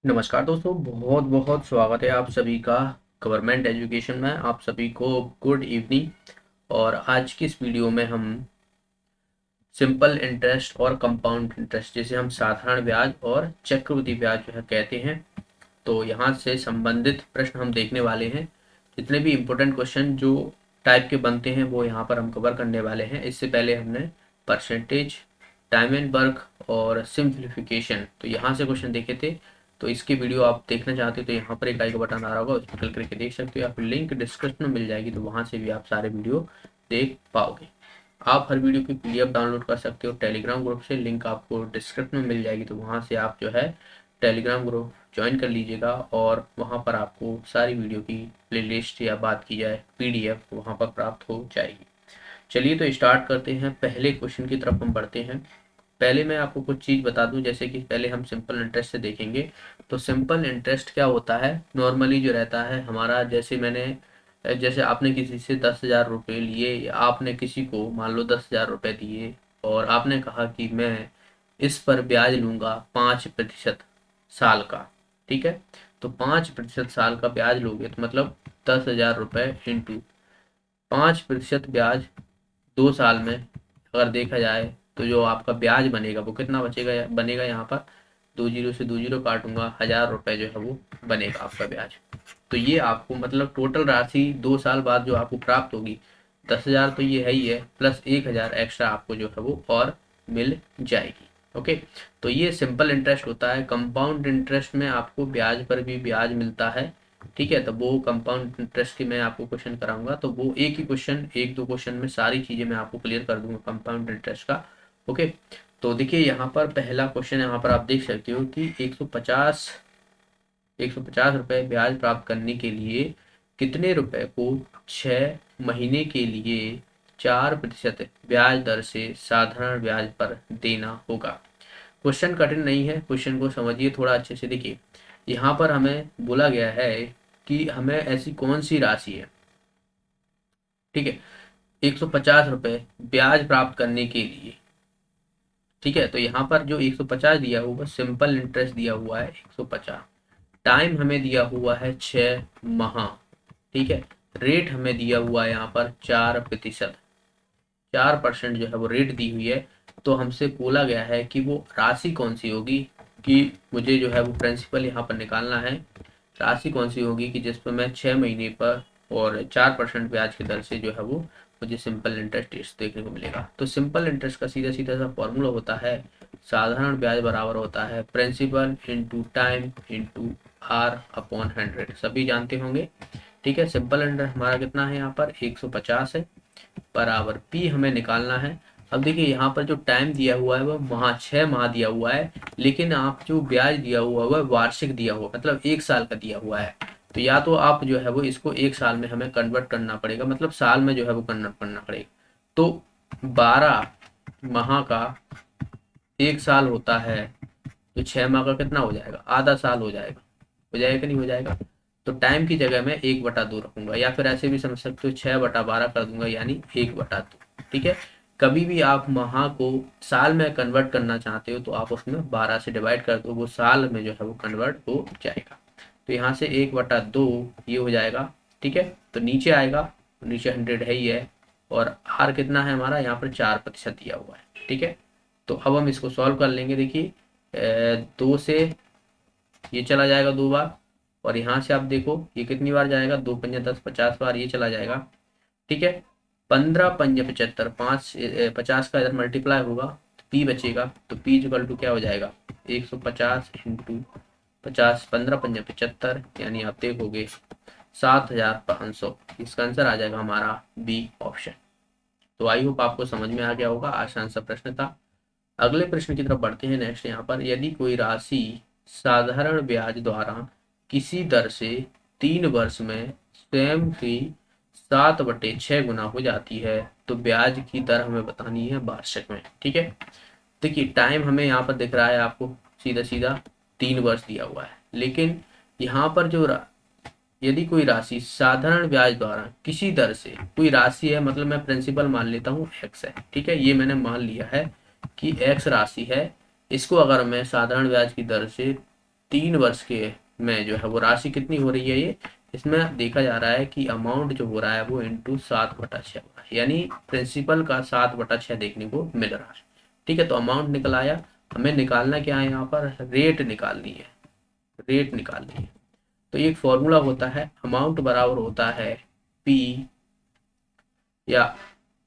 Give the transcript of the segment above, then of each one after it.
नमस्कार दोस्तों, बहुत बहुत स्वागत है आप सभी का गवर्नमेंट एजुकेशन में। आप सभी को गुड इवनिंग। और आज की इस वीडियो में हम सिंपल इंटरेस्ट और कंपाउंड इंटरेस्ट, जिसे हम साधारण ब्याज और चक्रवृद्धि ब्याज जो है कहते हैं, तो यहाँ से संबंधित प्रश्न हम देखने वाले हैं। जितने भी इम्पोर्टेंट क्वेश्चन जो टाइप के बनते हैं वो यहाँ पर हम कवर करने वाले हैं। इससे पहले हमने परसेंटेज, टाइम एंड वर्क और सिंप्लीफिकेशन, तो यहाँ से क्वेश्चन देखे थे। तो इसकी वीडियो आप देखना चाहते हो तो यहाँ पर एक आई का बटन आ रहा होगा, उस पर क्लिक करके देख सकते हो, या फिर लिंक डिस्क्रिप्शन में मिल जाएगी, तो वहाँ से भी आप सारे वीडियो देख पाओगे। आप हर वीडियो की पीडीएफ डाउनलोड कर सकते हो टेलीग्राम ग्रुप से, लिंक आपको डिस्क्रिप्शन में मिल जाएगी, तो वहाँ से आप जो है टेलीग्राम ग्रुप ज्वाइन कर लीजिएगा और वहाँ पर आपको सारी वीडियो की प्लेलिस्ट या बात की जाए पीडीएफ वहाँ पर प्राप्त हो जाएगी। चलिए तो स्टार्ट करते हैं, पहले क्वेश्चन की तरफ हम बढ़ते हैं। पहले मैं आपको कुछ चीज़ बता दूं, जैसे कि पहले हम सिंपल इंटरेस्ट से देखेंगे। तो सिंपल इंटरेस्ट क्या होता है, नॉर्मली जो रहता है हमारा, जैसे आपने किसी से 10,000 रुपये लिए, या आपने किसी को मान लो 10,000 रुपये दिए और आपने कहा कि मैं इस पर ब्याज लूँगा 5% साल का। ठीक है, तो 5% साल का ब्याज लोगे तो मतलब 10,000 रुपये इंटू 5% ब्याज 2 साल में अगर देखा जाए तो जो आपका ब्याज बनेगा वो कितना बनेगा यहाँ पर 2 जीरो से 2 जीरो काटूंगा, 1,000 रुपये जो है वो बनेगा आपका ब्याज। तो ये आपको मतलब टोटल राशि 2 साल बाद जो आपको प्राप्त होगी 10,000 तो ये है ही है, प्लस 1,000 एक्स्ट्रा आपको जो है वो और मिल जाएगी। ओके, तो ये सिंपल इंटरेस्ट होता है। कंपाउंड इंटरेस्ट में आपको ब्याज पर भी ब्याज मिलता है। ठीक है, तो वो कंपाउंड इंटरेस्ट की मैं आपको क्वेश्चन कराऊंगा, तो वो एक ही क्वेश्चन, एक दो क्वेश्चन में सारी चीजें मैं आपको क्लियर कर दूंगा कंपाउंड इंटरेस्ट का। ओके, तो देखिए यहाँ पर पहला क्वेश्चन, यहाँ पर आप देख सकते हो कि 150 रुपये ब्याज प्राप्त करने के लिए कितने रुपए को 6 महीने के लिए 4% ब्याज दर से साधारण ब्याज पर देना होगा। क्वेश्चन कठिन नहीं है, क्वेश्चन को समझिए थोड़ा अच्छे से। देखिए यहाँ पर हमें बोला गया है कि हमें ऐसी कौन सी राशि है, ठीक है, 150 रुपये ब्याज प्राप्त करने के लिए। ठीक है, तो यहाँ पर जो 150 दिया हुआ सिंपल इंटरेस्ट दिया हुआ है 150, टाइम हमें दिया हुआ है 6 माह। ठीक है, रेट हमें दिया हुआ है यहाँ पर 4%, 4% जो है वो रेट दी हुई है। तो हमसे बोला गया है कि वो राशि कौन सी होगी, कि मुझे जो है वो प्रिंसिपल यहाँ पर निकालना है। राशि कौन सी होगी कि जिस पर मैं 6 महीने पर और 4% ब्याज की दर से जो है वो मुझे सिंपल इंटरेस्ट देखने को मिलेगा। तो सिंपल इंटरेस्ट का सीधा सीधा सा फॉर्मूला होता है, साधारण ब्याज बराबर होता है principal into time into R/100, सभी जानते होंगे। ठीक है, सिंपल इंटरेस्ट हमारा कितना है यहाँ पर 150 है, बराबर पी हमें निकालना है। अब देखिए यहाँ पर जो टाइम दिया हुआ है वो 6 माह दिया हुआ है, लेकिन आप जो ब्याज दिया हुआ है वह वार्षिक दिया हुआ, मतलब 1 साल का दिया हुआ है। तो या तो आप जो है वो इसको 1 साल में हमें कन्वर्ट करना पड़ेगा, मतलब साल में जो है वो कन्वर्ट करना पड़ेगा। तो 12 माह का 1 साल होता है, तो 6 माह का कितना हो जाएगा, आधा साल हो जाएगा कि नहीं हो जाएगा। तो टाइम की जगह मैं 1/2 रखूंगा, या फिर ऐसे भी समझ सकते हो 6/12 कर दूंगा, यानी 1/2। ठीक है, कभी भी आप माह को साल में कन्वर्ट करना चाहते हो तो आप उसमें 12 से डिवाइड कर दो, वो साल में जो है वो कन्वर्ट हो जाएगा। तो यहाँ से 1/2 ये हो जाएगा। ठीक है, तो नीचे आएगा, नीचे 100 है ही है, और आर कितना है हमारा यहाँ पर 4% दिया हुआ है। ठीक है, तो अब हम इसको सॉल्व कर लेंगे। देखिए 2 से ये चला जाएगा 2 बार, और यहाँ से आप देखो ये कितनी बार जाएगा, 2×5 = 10, 50 बार ये चला जाएगा। ठीक है, 15×5 = 75, 50 का इधर मल्टीप्लाई होगा तो पी बचेगा, तो पी इक्वल टू क्या हो जाएगा 150 इंटू 50, 15×5 = 75, यानी आप देखोगे 7,500। इसका आंसर आ जाएगा हमारा बी ऑप्शन। तो आई होप आपको समझ में आ गया होगा, आसान सा प्रश्न था। अगले प्रश्न की तरफ बढ़ते हैं। नेक्स्ट यहाँ पर, यदि कोई राशि साधारण ब्याज द्वारा किसी दर से 3 वर्ष में स्वयं की 7/6 गुना हो जाती है तो ब्याज की दर हमें बतानी है वार्षिक में। ठीक है, देखिए टाइम हमें यहाँ पर दिख रहा है आपको, सीधा सीधा 3 वर्ष दिया हुआ है, लेकिन यहाँ पर जो यदि कोई राशि साधारण ब्याज द्वारा किसी दर से, कोई राशि है मतलब मैं प्रिंसिपल मान लेता हूँ x है। ठीक है, ये मैंने मान लिया है कि x राशि है, इसको अगर मैं साधारण ब्याज की दर से 3 वर्ष के में जो है वो राशि कितनी हो रही है, ये इसमें देखा जा रहा है कि अमाउंट जो हो रहा है वो इंटू 7/6 हो रहा है, यानी प्रिंसिपल का 7/6 देखने को मिल रहा है। ठीक है, तो अमाउंट निकल आया। हमें निकालना क्या है, यहाँ पर रेट निकालनी है, रेट निकालनी है। तो एक फॉर्मूला होता है, अमाउंट बराबर होता है पी या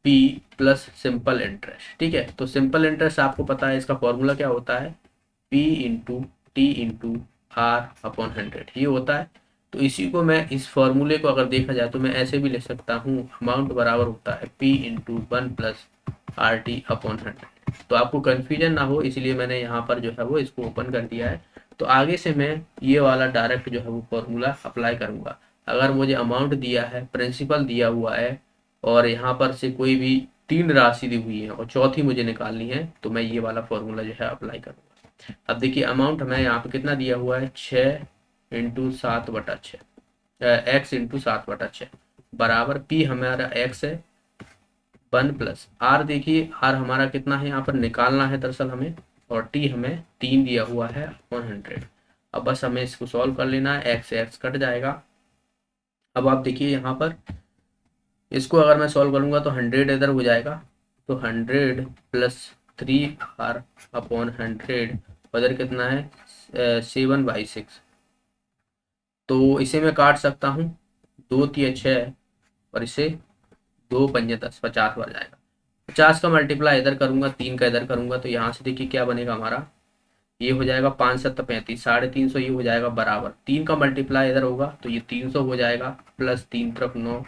पी प्लस सिंपल इंटरेस्ट। ठीक है, तो सिंपल इंटरेस्ट आपको पता है, इसका फॉर्मूला क्या होता है, P into T into R upon 100 ये होता है। तो इसी को मैं, इस फॉर्मूले को अगर देखा जाए तो मैं ऐसे भी लिख सकता हूँ, अमाउंट बराबर होता है P into 1 plus R T upon 100। तो आपको कन्फ्यूजन ना हो इसलिए मैंने यहाँ पर जो है वो इसको ओपन कर दिया है। तो आगे से मैं ये वाला डायरेक्ट जो है वो फॉर्मूला अप्लाई करूँगा। अगर मुझे अमाउंट दिया है, प्रिंसिपल दिया हुआ है, और यहाँ पर से कोई भी 3 राशि दी हुई है और चौथी मुझे निकालनी है, तो मैं ये वाला फॉर्मूला जो है अप्लाई करूँगा। अब देखिए अमाउंट हमें यहाँ पे कितना दिया हुआ है, 6 इंटू 7/6 एक्स इंटू 7/6 बराबर पी हमारा एक्स है 1 प्लस आर। देखिए आर हमारा कितना है, यहाँ पर निकालना है दरअसल हमें, और टी हमें 3 दिया हुआ है अपॉन 100। अब बस हमें इसको सॉल्व कर लेना है, एक्स से एक्स कट जाएगा। अब आप देखिए यहाँ पर इसको अगर मैं सॉल्व करूंगा तो 100 इधर हो जाएगा, तो 100 प्लस 3r अपॉन 100 इधर कितना है 7/6। तो इसे मैं काट सकता हूँ, 2 तिया 6 और इसे 2 पंजे 10, 50 बार जाएगा। 50 का मल्टीप्लाई इधर करूंगा, 3 का इधर करूंगा, तो यहाँ से देखिए क्या बनेगा हमारा, ये हो जाएगा 5 7 35, 350 ये हो जाएगा बराबर 3 का मल्टीप्लाई इधर होगा तो ये 300 हो जाएगा, प्लस 3 तरफ 9।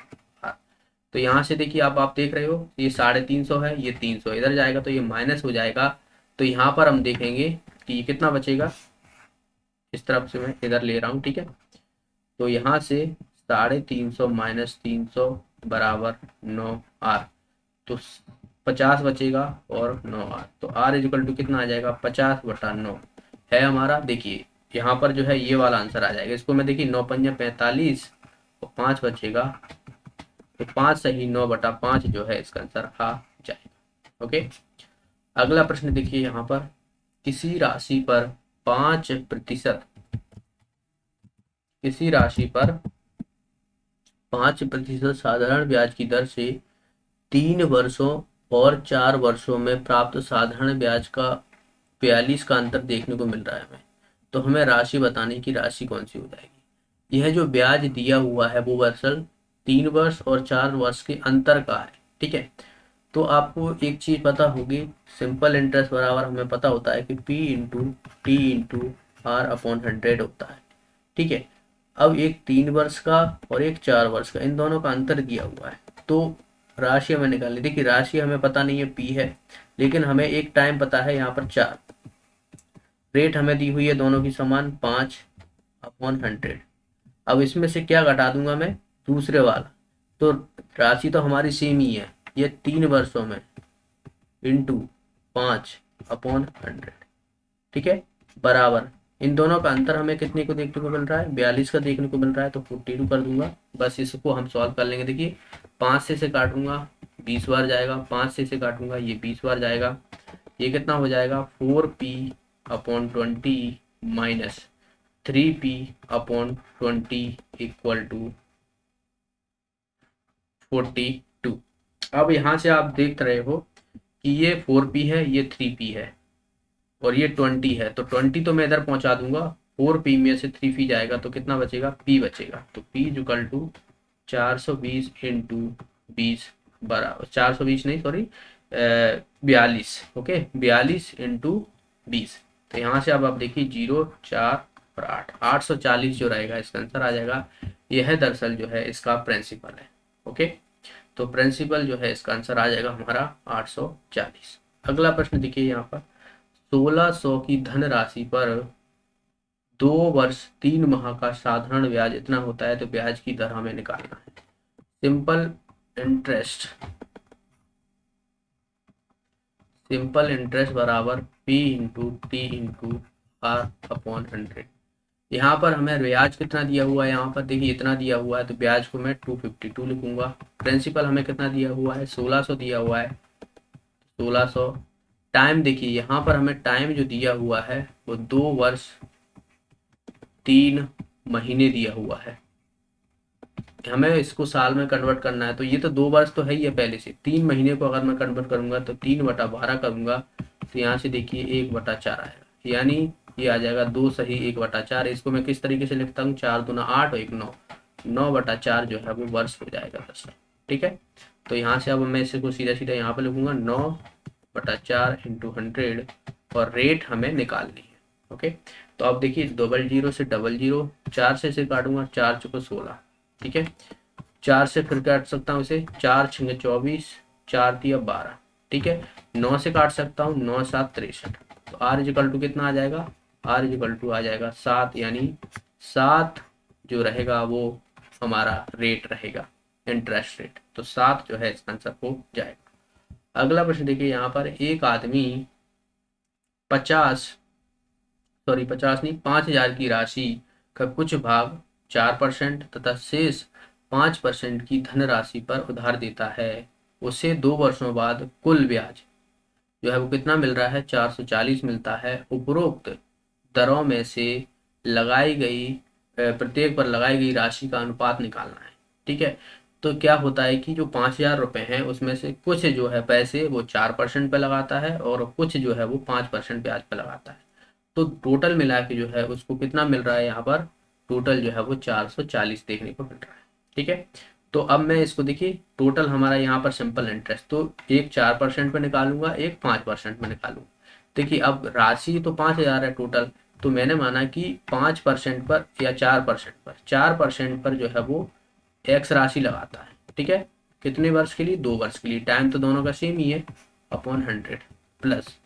तो यहाँ से देखिए आप देख रहे हो ये 350 है, ये 300 इधर जाएगा तो ये माइनस हो जाएगा। तो यहाँ पर हम देखेंगे कि ये कितना बचेगा, इस तरफ से मैं इधर ले रहा हूँ। ठीक है, तो यहाँ से 350 माइनस 300 बराबर 9r, तो 50 बचेगा और 9r, तो r इजिकल टू कितना आ जाएगा, 50/9 है हमारा। देखिए यहाँ पर जो है ये वाला आंसर आ जाएगा। इसको मैं देखिए 9 पंजे 45 और 5 बचेगा, तो 5 सही 9/5 जो है इसका आंसर आ जाएगा। ओके, अगला प्रश्न देखिए यहाँ पर, किसी राशि पर 5% किसी राशि पर 5% साधारण ब्याज की दर से 3 वर्षों और 4 वर्षों में प्राप्त साधारण ब्याज का 42 का अंतर देखने को मिल रहा है हमें। तो हमें राशि बताने की, राशि कौन सी हो जाएगी। यह जो ब्याज दिया हुआ है वो दरअसल 3 वर्ष और 4 वर्ष के अंतर का है। ठीक है, तो आपको एक चीज पता होगी, सिंपल इंटरेस्ट बराबर हमें पता होता है कि P into T into R upon 100 होता है। ठीक है, अब एक 3 वर्ष का और एक 4 वर्ष का, इन दोनों का अंतर दिया हुआ है, तो राशि हमें निकालनी। देखिए राशि हमें पता नहीं है P है, लेकिन हमें एक टाइम पता है यहाँ पर 4, रेट हमें दी हुई है दोनों की समान 5/100। अब इसमें से क्या घटा दूंगा मैं, दूसरे वाला, तो राशि तो हमारी सेम ही है, ये 3 वर्षों में इंटू 5/100। ठीक है, बराबर इन दोनों का अंतर हमें कितने को देखने को मिल रहा है, 42 का देखने को मिल रहा है, तो 42 कर दूंगा। बस इसको हम सॉल्व कर लेंगे। देखिए 5 से काटूंगा 20 बार जाएगा, 5 से काटूंगा ये 20 बार जाएगा, ये कितना हो जाएगा 4p/20 minus 3p/20 equal to 42। अब यहाँ से आप देख रहे हो कि ये 4p है, ये 3p है और ये 20 है, तो 20 तो मैं इधर पहुंचा दूंगा, 4p में से 3p जाएगा तो कितना बचेगा, p बचेगा। तो p इक्वल टू 420 इंटू 20 बराबर 420 नहीं सॉरी 42। ओके, 42 इंटू 20, तो यहाँ से अब आप देखिए 0 4 और 8, 840 जो रहेगा इसका आंसर आ जाएगा। यह दरअसल जो है इसका प्रिंसिपल है। ओके, तो प्रिंसिपल जो है इसका आंसर आ जाएगा हमारा 840। अगला प्रश्न देखिए यहाँ पर, 1600 की धन राशि पर 2 वर्ष 3 माह का साधारण ब्याज इतना होता है, तो ब्याज की दर हमें निकालना है। सिंपल इंटरेस्ट बराबर P into T into R upon 100। यहाँ पर हमें ब्याज कितना दिया हुआ है, यहाँ पर देखिए इतना दिया हुआ है, तो ब्याज को मैं 252 लिखूंगा। प्रिंसिपल हमें कितना दिया हुआ है, 1600 दिया हुआ है, 1600। टाइम देखिए यहाँ पर हमें टाइम जो दिया हुआ है वो 2 वर्ष 3 महीने दिया हुआ है, हमें इसको साल में कन्वर्ट करना है, तो ये तो 2 वर्ष तो है ही है पहले से। 3 महीने को अगर मैं कन्वर्ट करूंगा तो 3/12 करूंगा, तो यहाँ से देखिए 1/4 आएगा, यानी ये आ जाएगा 2 सही 1/4। इसको मैं किस तरीके से लिखता हूँ, 4 दूना 8 और 1 9, 9/4 जो है वो वर्ष हो जाएगा दरअसल। ठीक है, तो यहाँ से अब मैं इसको सीधा सीधा यहाँ पे लिखूंगा 9/4 इंटू 100, और रेट हमें निकालनी है। ओके, तो अब देखिए 00 से 00, 4 से इसे काटूंगा, 4 चुको 16, ठीक है, 4 से फिर काट सकता हूँ इसे, 4 छंगे 24, 4 दिया 12, ठीक है, 9 से काट सकता हूँ, 9 7 63, तो आर इजिकल टू कितना आ जाएगा, आर इजिकल टू आ जाएगा 7, यानी 7 जो रहेगा वो हमारा रेट रहेगा, इंटरेस्ट रेट, तो 7 जो है इसका आंसर हो जाएगा। अगला प्रश्न देखिए, यहाँ पर एक आदमी 50 नहीं, 5,000 की राशि का कुछ भाग 4% तथा शेष 5% की धनराशि पर उधार देता है। उसे 2 वर्षों बाद कुल ब्याज जो है वो कितना मिल रहा है, 440 मिलता है। उपरोक्त दरों में से लगाई गई प्रत्येक पर लगाई गई राशि का अनुपात निकालना है। ठीक है, तो क्या होता है कि जो 5,000 रुपये हैं उसमें से कुछ जो है पैसे वो 4% पे लगाता है और कुछ जो है वो 5% ब्याज पे लगाता है, तो टोटल मिला के जो है उसको कितना मिल रहा है, यहाँ पर टोटल जो है वो 440 देखने को मिल रहा है। ठीक है, तो अब मैं इसको देखिए, टोटल हमारा यहाँ पर सिंपल इंटरेस्ट, तो एक 4% पे निकालूंगा, एक 5% में निकालूंगा। देखिए अब राशि तो 5,000 है टोटल, तो मैंने माना कि 5% पर या 4% पर जो है वो एक्स राशि लगाता है। ठीक है, कितने वर्ष के लिए, 2 वर्ष के लिए, टाइम तो दोनों का सेम ही है, अपॉन 100 प्लस।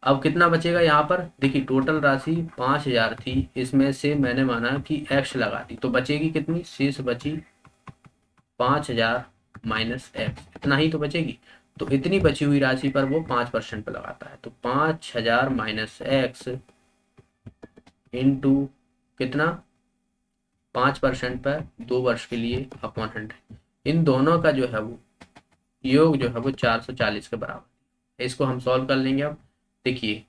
अब कितना बचेगा यहाँ पर, देखिए टोटल राशि 5,000 थी, इसमें से मैंने माना कि एक्स लगा दी, तो बचेगी कितनी, शेष बची 5,000 माइनस एक्स, इतना ही तो बचेगी। तो इतनी बची हुई राशि पर वो 5% पे लगाता है, तो 5,000 माइनस एक्स इंटू कितना, 5% पर 2 वर्ष के लिए अपॉन 100, इन दोनों का जो है वो योग जो है वो 440 के बराबर। इसको हम सॉल्व कर लेंगे। अब देखिए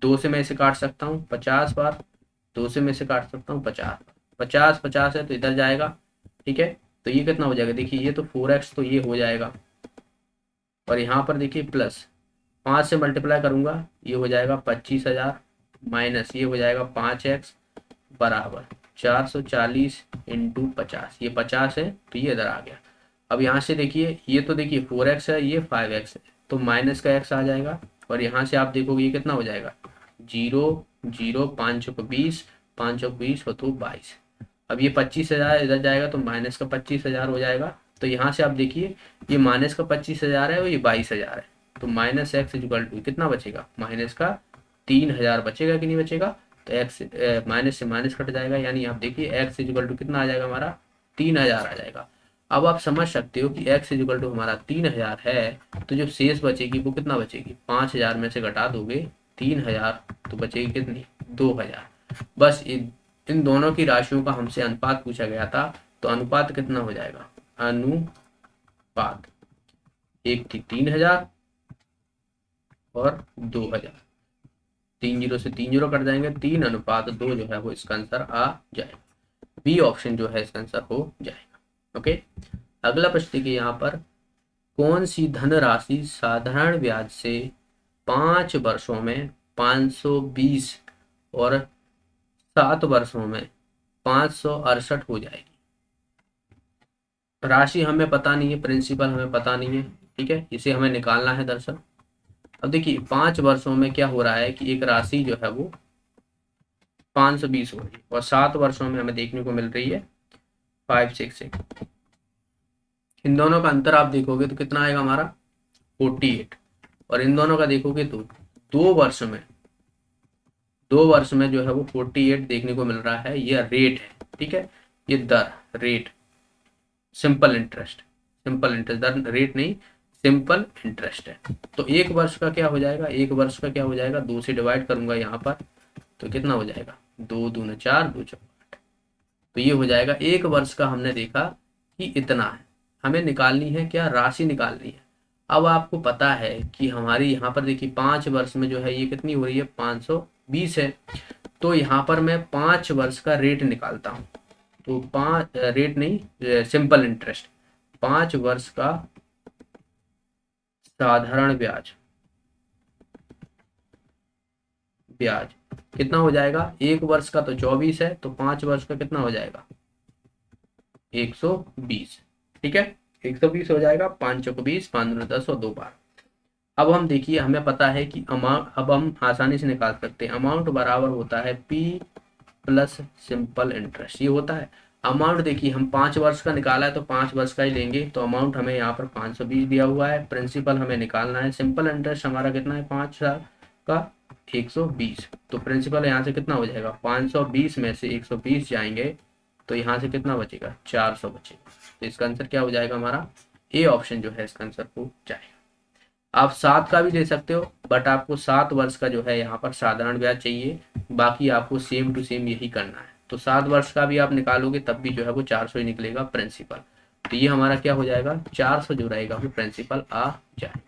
2 से मैं इसे काट सकता हूँ 50 बार, 2 से मैं इसे काट सकता हूँ 50 बार, 50 50 है तो इधर जाएगा। ठीक है, तो ये कितना हो जाएगा, देखिए ये तो 4x, तो ये हो जाएगा, और यहाँ पर देखिए प्लस 5 से मल्टीप्लाई करूंगा, ये हो जाएगा 25,000 माइनस ये हो जाएगा 5x बराबर 440 इंटू 50, ये 50 है तो ये इधर आ गया। अब यहाँ से देखिए, ये तो देखिए 4x है, ये 5x है, तो माइनस का x आ जाएगा, और यहाँ से आप देखोगे ये कितना हो जाएगा, 0 0 5 चौक 20, 5 चौक 20 हो तो 22। अब ये 25,000 इधर जाएगा तो माइनस का 25,000 हो जाएगा, तो यहाँ से आप देखिए ये माइनस का 25,000 है और ये 22,000 है, तो माइनस एक्स इक्वल टू कितना बचेगा, माइनस का 3,000 बचेगा कि नहीं बचेगा, तो एक्स माइनस से माइनस कट जाएगा, यानी आप देखिए एक्स इक्वल टू कितना आ जाएगा हमारा, 3,000 आ जाएगा। अब आप समझ सकते हो कि x इक्वल टू हमारा 3,000 है, तो जो शेष बचेगी वो कितना बचेगी, 5,000 में से घटा दोगे 3,000 तो बचेगी कितनी, 2,000। बस इन दोनों की राशियों का हमसे अनुपात पूछा गया था, तो अनुपात कितना हो जाएगा, अनुपात एक थी 3,000 और 2,000, 3 0 से 3 0 कट जाएंगे, 3:2 जो है वो इसका आंसर आ जाएगा, बी ऑप्शन जो है इसका आंसर हो जाएगा। ओके, अगला प्रश्न देखिए, यहाँ पर कौन सी धनराशि साधारण ब्याज से 5 वर्षों में 520 और 7 वर्षों में 568 हो जाएगी। राशि हमें पता नहीं है, प्रिंसिपल हमें पता नहीं है, ठीक है, इसे हमें निकालना है दरअसल। अब देखिए 5 वर्षों में क्या हो रहा है कि एक राशि जो है वो 520 हो रही है, और 7 वर्षों में हमें देखने को मिल रही है 566। इन दोनों का अंतर आप देखोगे तो कितना आएगा हमारा 48, और इन दोनों का देखोगे तो 2 वर्ष में जो है वो 48 देखने को मिल रहा है। ये रेट है, ठीक है, ये दर, रेट, सिंपल इंटरेस्ट दर, रेट नहीं, सिंपल इंटरेस्ट है। तो 1 वर्ष का क्या हो जाएगा, 1 वर्ष का क्या हो जाएगा, 2 से डिवाइड करूंगा यहाँ पर, तो कितना हो जाएगा, 2 दूना 4, 2 चौक 8, तो ये हो जाएगा 1 वर्ष का। हमने देखा कि इतना है, हमें निकालनी है क्या, राशि निकालनी है। अब आपको पता है कि हमारी यहाँ पर देखिए 5 वर्ष में जो है ये कितनी हो रही है, 520 है, तो यहाँ पर मैं 5 वर्ष का रेट निकालता हूँ। तो रेट नहीं, सिंपल इंटरेस्ट, 5 वर्ष का साधारण ब्याज, ब्याज कितना हो जाएगा, 1 वर्ष का तो 24 है, तो 5 वर्ष का कितना हो जाएगा, 120। ठीक है, 120 हो जाएगा, 5 चौक 20, 5 दूनी 10 और 2 बार। अब हम देखिए, हमें पता है कि अमाउंट, अब हम आसानी से निकाल सकते हैं, अमाउंट बराबर होता है P प्लस सिंपल इंटरेस्ट, ये होता है अमाउंट। देखिए हम 5 वर्ष का निकाला है तो 5 वर्ष का ही लेंगे, तो अमाउंट हमें यहाँ पर 520 दिया हुआ है, प्रिंसिपल हमें निकालना है, सिंपल इंटरेस्ट हमारा कितना है 5 साल का 120, तो प्रिंसिपल यहाँ से कितना हो जाएगा, 520 में से 120 जाएंगे तो यहाँ से कितना बचेगा, 400 बचेगा। तो इसका आंसर क्या हो जाएगा हमारा, ए ऑप्शन जो है इसका आंसर हो जाएगा। आप 7 का भी ले सकते हो, बट आपको 7 वर्ष का जो है यहाँ पर साधारण ब्याज चाहिए, बाकी आपको सेम टू सेम यही करना है। तो 7 वर्ष का भी आप निकालोगे तब भी जो है वो 400 ही निकलेगा प्रिंसिपल। तो ये हमारा क्या हो जाएगा, 400 जो रहेगा वो प्रिंसिपल आ जाएगा।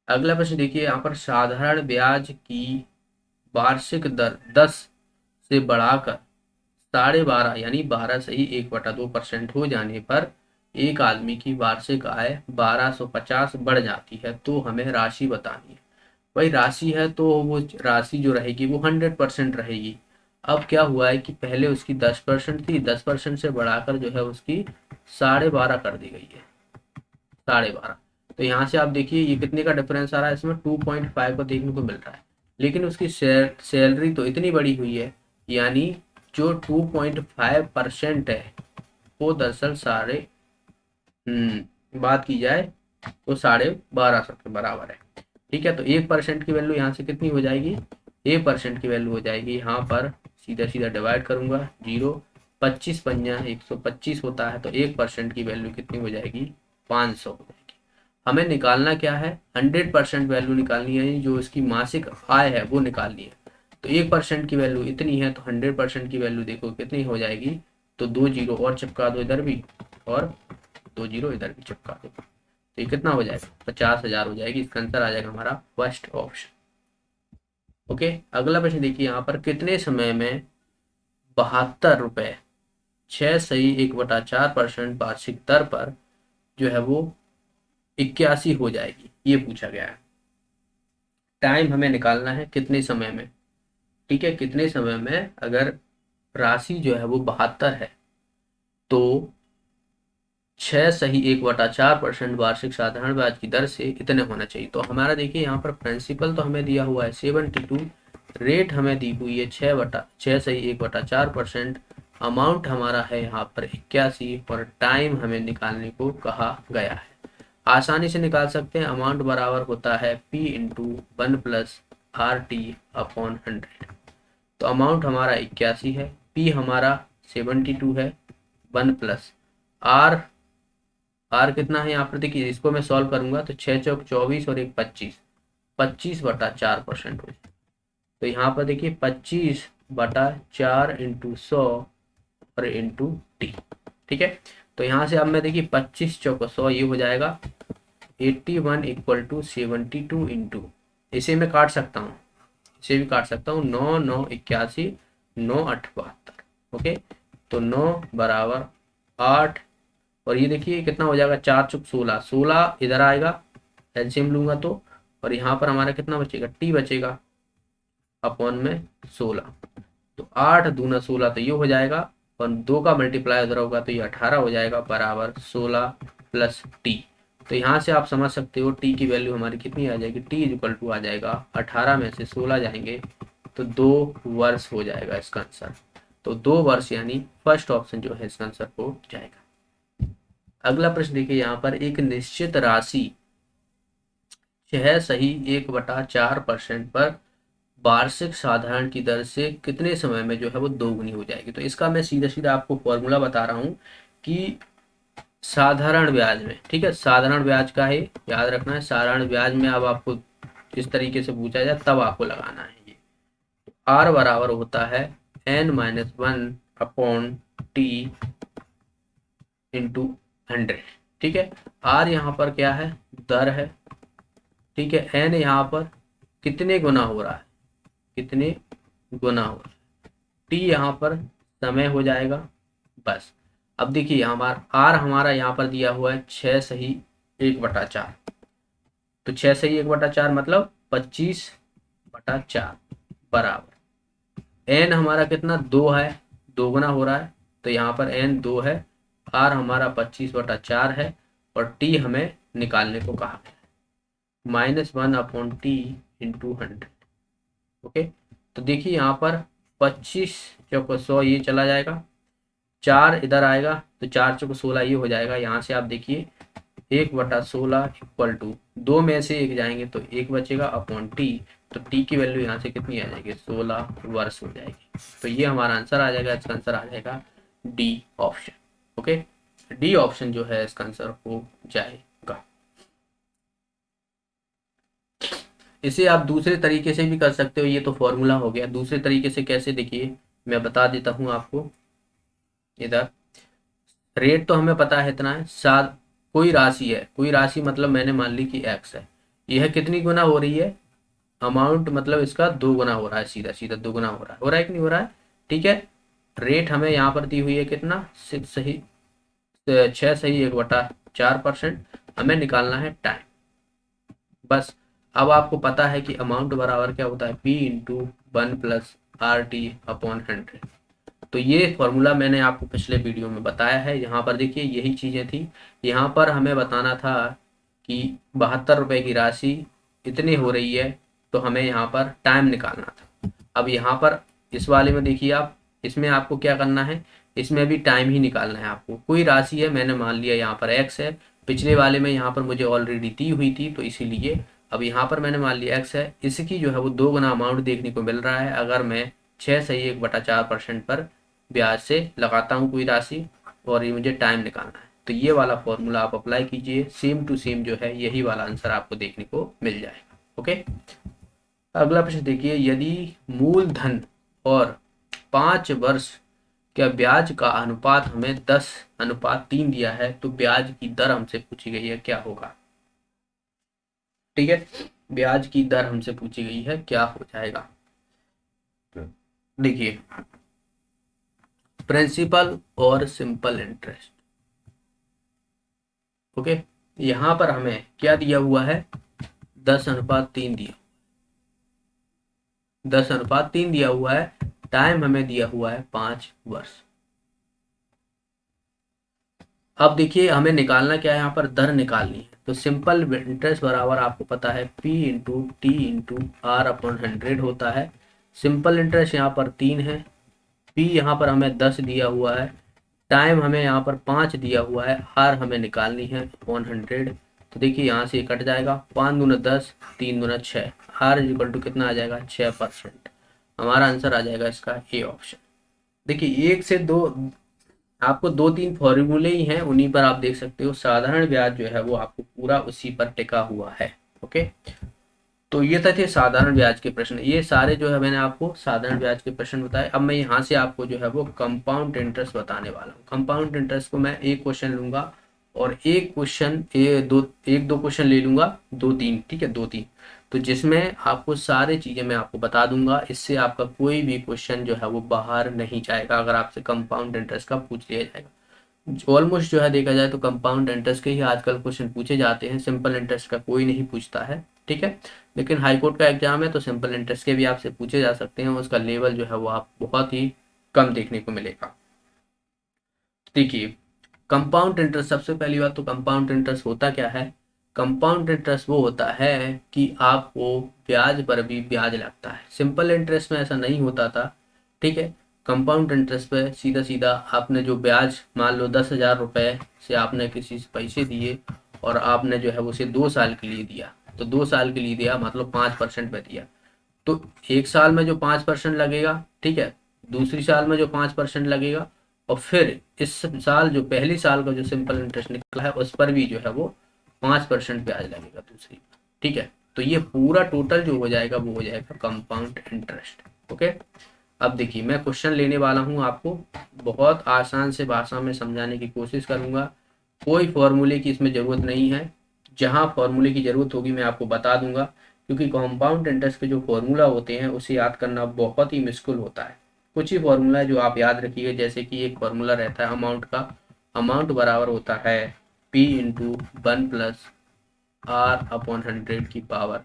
अगला प्रश्न देखिए, यहाँ पर साधारण ब्याज की वार्षिक दर 10 से बढ़ाकर 12.5 यानी 12 से ही 1/2% हो जाने पर एक आदमी की वार्षिक आय 1250 बढ़ जाती है, तो हमें राशि बतानी है। भाई राशि है तो वो राशि जो रहेगी वो 100% रहेगी। अब क्या हुआ है कि पहले उसकी 10% थी, 10% से बढ़ाकर जो है उसकी 12.5 कर दी गई है, 12.5। तो यहाँ से आप देखिए ये कितने का डिफरेंस आ रहा है, इसमें 2.5 का देखने को मिल रहा है, लेकिन उसकी सैलरी तो इतनी बड़ी हुई है, यानी जो 2.5% है वो दरअसल बात की जाए तो 1250 के बराबर है। ठीक है, तो 1% की वैल्यू यहाँ से कितनी हो जाएगी, 1% की वैल्यू हो जाएगी यहाँ पर, सीधा सीधा डिवाइड करूंगा, 0 25 पंजा 125 होता है, तो 1% की वैल्यू कितनी हो जाएगी, 500 हो जाएगी। हमें निकालना क्या है, 100% वैल्यू निकालनी है, जो इसकी मासिक आय है वो निकालनी है। तो 1% की वैल्यू इतनी है, तो 100% की वैल्यू देखो कितनी हो जाएगी, तो 2 जीरो और चिपका दो इधर भी, और 2 जीरो इधर भी चिपका दो, तो ये कितना हो जाएगा, 50,000 हो जाएगी। इसका आंसर आ जाएगा हमारा फर्स्ट ऑप्शन। ओके, अगला प्रश्न देखिए, यहाँ पर कितने समय में 72 रुपए 6 सही 1/4% वार्षिक दर पर जो है वो 81 हो जाएगी, ये पूछा गया है। टाइम हमें निकालना है कितने समय में। ठीक है, कितने समय में अगर राशि जो है वो 72 है तो 6 सही 1/4% वार्षिक साधारण ब्याज की दर से इतने होना चाहिए। तो हमारा देखिए यहाँ पर प्रिंसिपल तो हमें दिया हुआ है 72, रेट हमें दी हुई है 6 सही 1/4%, अमाउंट हमारा है यहाँ पर 81 और टाइम हमें निकालने को कहा गया है। आसानी से निकाल सकते हैं, अमाउंट बराबर होता है P इंटू 1 प्लस RT/100। तो अमाउंट हमारा 81 है, P हमारा 72 है, 1 प्लस R कितना है यहाँ पर देखिए, इसको मैं सॉल्व करूंगा तो 6 चौक 24 और 1 25, 25/4% हो जाए। तो यहाँ पर देखिए 25/4 इंटू 100 और इंटू टी। ठीक है, तो यहाँ से अब मैं देखिए 25 चौक 100, ये हो जाएगा 81 इक्वल टू 72 इंटू, इसे मैं काट सकता हूँ, इसे भी काट सकता हूँ, 9 9 81 9 8 72। ओके, तो 9 बराबर 8, और ये देखिए कितना हो जाएगा, 4 चुक 16, 16 इधर आएगा एलसीएम लूंगा तो, और यहाँ पर हमारा कितना बचेगा, टी बचेगा अपॉन में 16, तो 8 दूना 16 तो ये हो जाएगा, और 2 का मल्टीप्लाई उधर होगा तो ये 18 हो जाएगा, बराबर 16 प्लस टी। तो यहाँ से आप समझ सकते हो टी की वैल्यू हमारी कितनी आ जाएगी, टी इक्वल टू आ जाएगा 18 में से 16 जाएंगे तो 2 वर्ष हो जाएगा इसका आंसर। तो 2 वर्ष यानी फर्स्ट ऑप्शन जो है इसका आंसर हो जाएगा। अगला प्रश्न देखिए, यहाँ पर एक निश्चित राशि 6 सही 1/4% पर वार्षिक साधारण की दर से कितने समय में जो है वो दोगुनी हो जाएगी। तो इसका मैं सीधा सीधा आपको फॉर्मूला बता रहा हूँ कि साधारण ब्याज में, ठीक है, साधारण ब्याज का है, याद रखना है, साधारण ब्याज में अब आपको इस तरीके से पूछा जाए तब आपको लगाना है ये। आर बराबर होता है n-1/t इंटू 100। ठीक है, आर यहाँ पर क्या है, दर है। ठीक है, एन यहाँ पर कितने गुना हो रहा है, कितने गुना हो, टी यहाँ पर समय हो जाएगा बस। अब देखिए हमारा आर हमारा यहाँ पर दिया हुआ है 6 सही 1/4, तो 6 सही 1/4 मतलब 25/4 बराबर एन हमारा कितना 2 है, 2 गुना हो रहा है, तो यहाँ पर एन 2 है, आर हमारा 25/4 है और टी हमें निकालने को कहा गया -1/t इंटू 100। ओके, तो देखिए यहाँ पर 25 × 100 ये चला जाएगा, 4 इधर आएगा तो 4 × 16 ये हो जाएगा। यहाँ से आप देखिए 1/16 इक्वल टू 2 में से 1 जाएंगे तो 1 बचेगा अपॉन टी, तो टी की वैल्यू यहाँ से कितनी आ जाएगी 16 वर्ष हो जाएगी। तो ये हमारा आंसर आ जाएगा, इसका आंसर आ जाएगा D option. Okay, D option जो है इसका आंसर हो जाएगा। इसे आप दूसरे तरीके से भी कर सकते हो, ये तो फॉर्मूला हो गया। दूसरे तरीके से कैसे, देखिए मैं बता देता हूँ आपको। इधर रेट तो हमें पता है इतना है, सात कोई राशि है, कोई राशि मतलब मैंने मान ली कि एक्स है, यह कितनी गुना हो रही है, अमाउंट मतलब इसका 2 गुना हो रहा है, सीधा सीधा 2 गुना हो रहा है कि नहीं हो रहा है। ठीक है, रेट हमें यहाँ पर दी हुई है कितना 6 सही 1/4%, हमें निकालना है टाइम। बस अब आपको पता है कि अमाउंट बराबर क्या होता है, P इंटू 1+RT/100। तो ये फॉर्मूला मैंने आपको पिछले वीडियो में बताया है। यहाँ पर देखिए यही चीज़ें थी, यहाँ पर हमें बताना था कि 72 रुपये की राशि इतनी हो रही है, तो हमें यहाँ पर टाइम निकालना था। अब यहाँ पर इस वाले में देखिए आप, इसमें आपको क्या करना है, इसमें भी टाइम ही निकालना है आपको। कोई राशि है, मैंने मान लिया यहाँ पर एक्स है, पिछले वाले में यहाँ पर मुझे ऑलरेडी दी हुई थी, तो इसीलिए अब यहाँ पर मैंने मान लिया एक्स है, इसकी जो है वो 2 गुना अमाउंट देखने को मिल रहा है। अगर मैं 6 सही 1/4% पर ब्याज से लगाता हूँ कोई राशि और ये मुझे टाइम निकालना है, तो ये वाला फॉर्मूला आप अप्लाई कीजिए, सेम टू सेम जो है यही वाला आंसर आपको देखने को मिल जाएगा। ओके, अगला प्रश्न देखिए, यदि मूलधन और 5 वर्ष का ब्याज का अनुपात हमें 10:3 दिया है, तो ब्याज की दर हमसे पूछी गई है, क्या होगा। ठीक है, ब्याज की दर हमसे पूछी गई है, क्या हो जाएगा। देखिए प्रिंसिपल और सिंपल इंटरेस्ट। ओके, यहां पर हमें क्या दिया हुआ है 10:3 दिया, 10:3 दिया हुआ है, टाइम हमें दिया हुआ है 5 वर्ष। अब देखिए हमें निकालना क्या है, यहाँ पर दर निकालनी है, तो सिंपल इंटरेस्ट बराबर आपको पता है P into T into R/100 होता है। सिंपल इंटरेस्ट यहाँ पर 3 है, P यहाँ पर हमें 10 दिया हुआ है, टाइम हमें यहाँ पर 5 दिया हुआ है, R हमें निकालनी है 100। तो देखिए यहाँ से कट जाएगा, 5 दूना 10 3 दूना 6, R इक्वल टू कितना आ जाएगा 6%। हमारा आंसर आ जाएगा इसका ए ऑप्शन। देखिए 1 से 2 आपको 2-3 फॉर्मूले ही हैं, उन्हीं पर आप देख सकते हो। साधारण ब्याज जो है वो आपको पूरा उसी पर टिका हुआ है। ओके, तो ये थे साधारण ब्याज के प्रश्न, ये सारे जो है मैंने आपको साधारण ब्याज के प्रश्न बताए। अब मैं यहाँ से आपको जो है वो कंपाउंड इंटरेस्ट बताने वाला हूँ। कंपाउंड इंटरेस्ट को मैं एक क्वेश्चन लूंगा और एक दो क्वेश्चन ले लूंगा, 2-3, ठीक है 2-3, तो जिसमें आपको सारी चीज़ें मैं आपको बता दूंगा। इससे आपका कोई भी क्वेश्चन जो है वो बाहर नहीं जाएगा अगर आपसे कंपाउंड इंटरेस्ट का पूछ लिया जाएगा। ऑलमोस्ट जो है देखा जाए तो कंपाउंड इंटरेस्ट के ही आजकल क्वेश्चन पूछे जाते हैं, सिंपल इंटरेस्ट का कोई नहीं पूछता है। ठीक है, लेकिन हाईकोर्ट का एग्जाम है तो सिंपल इंटरेस्ट के भी आपसे पूछे जा सकते हैं, उसका लेवल जो है वो आप बहुत ही कम देखने को मिलेगा। देखिए कंपाउंड इंटरेस्ट, सबसे पहली बात तो कंपाउंड इंटरेस्ट होता क्या है। कंपाउंड इंटरेस्ट वो होता है कि आपको ब्याज पर भी ब्याज लगता है, सिंपल इंटरेस्ट में ऐसा नहीं होता था। ठीक है, कंपाउंड इंटरेस्ट पे सीधा सीधा आपने जो ब्याज, मान लो 10,000 रुपये से आपने किसी से पैसे दिए और आपने जो है उसे 2 साल के लिए दिया, तो 2 साल के लिए दिया मतलब 5% पे दिया, तो एक साल में जो 5% लगेगा, ठीक है, दूसरी साल में जो 5% लगेगा, और फिर इस साल जो पहली साल का जो सिंपल इंटरेस्ट निकला है उस पर भी जो है वो 5% ब्याज लगेगा दूसरी। ठीक है, तो ये पूरा टोटल जो हो जाएगा वो हो जाएगा कंपाउंड इंटरेस्ट। ओके, अब देखिए मैं क्वेश्चन लेने वाला हूँ, आपको बहुत आसान से भाषा में समझाने की कोशिश करूँगा, कोई फॉर्मूले की इसमें ज़रूरत नहीं है, जहाँ फॉर्मूले की ज़रूरत होगी मैं आपको बता दूंगा। क्योंकि कंपाउंड इंटरेस्ट के जो फॉर्मूला होते हैं उसे याद करना बहुत ही मुश्किल होता है। कुछ ही फॉर्मूला है जो आप याद रखिए, जैसे कि एक फॉर्मूला रहता है अमाउंट का, अमाउंट बराबर होता है P into 1 plus R upon 100 की पावर